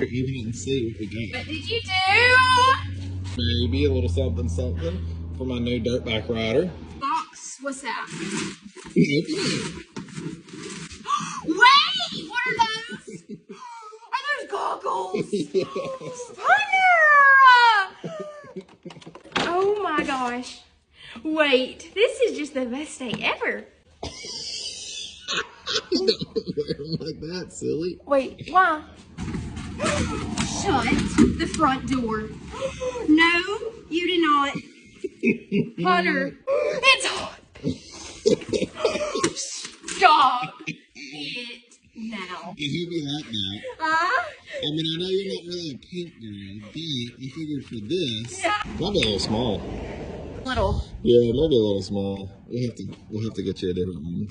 or eat and see what we got. What did you do? Maybe a little something for my new dirtbike rider. Box, what's that? Wait, Wait, what are those? Are those goggles? yes. Hunter! Oh my gosh. Wait, this is just the best day ever. Don't wear them like that, silly. Wait, why? Shut the front door. No, you did not. Hunter, it's hot. Stop it now. If you like that. Huh? I mean, I know you're not really a pink girl, but I figured for this, Yeah. might be a little small. Little. Yeah, maybe a little small. We'll have to get you a different one.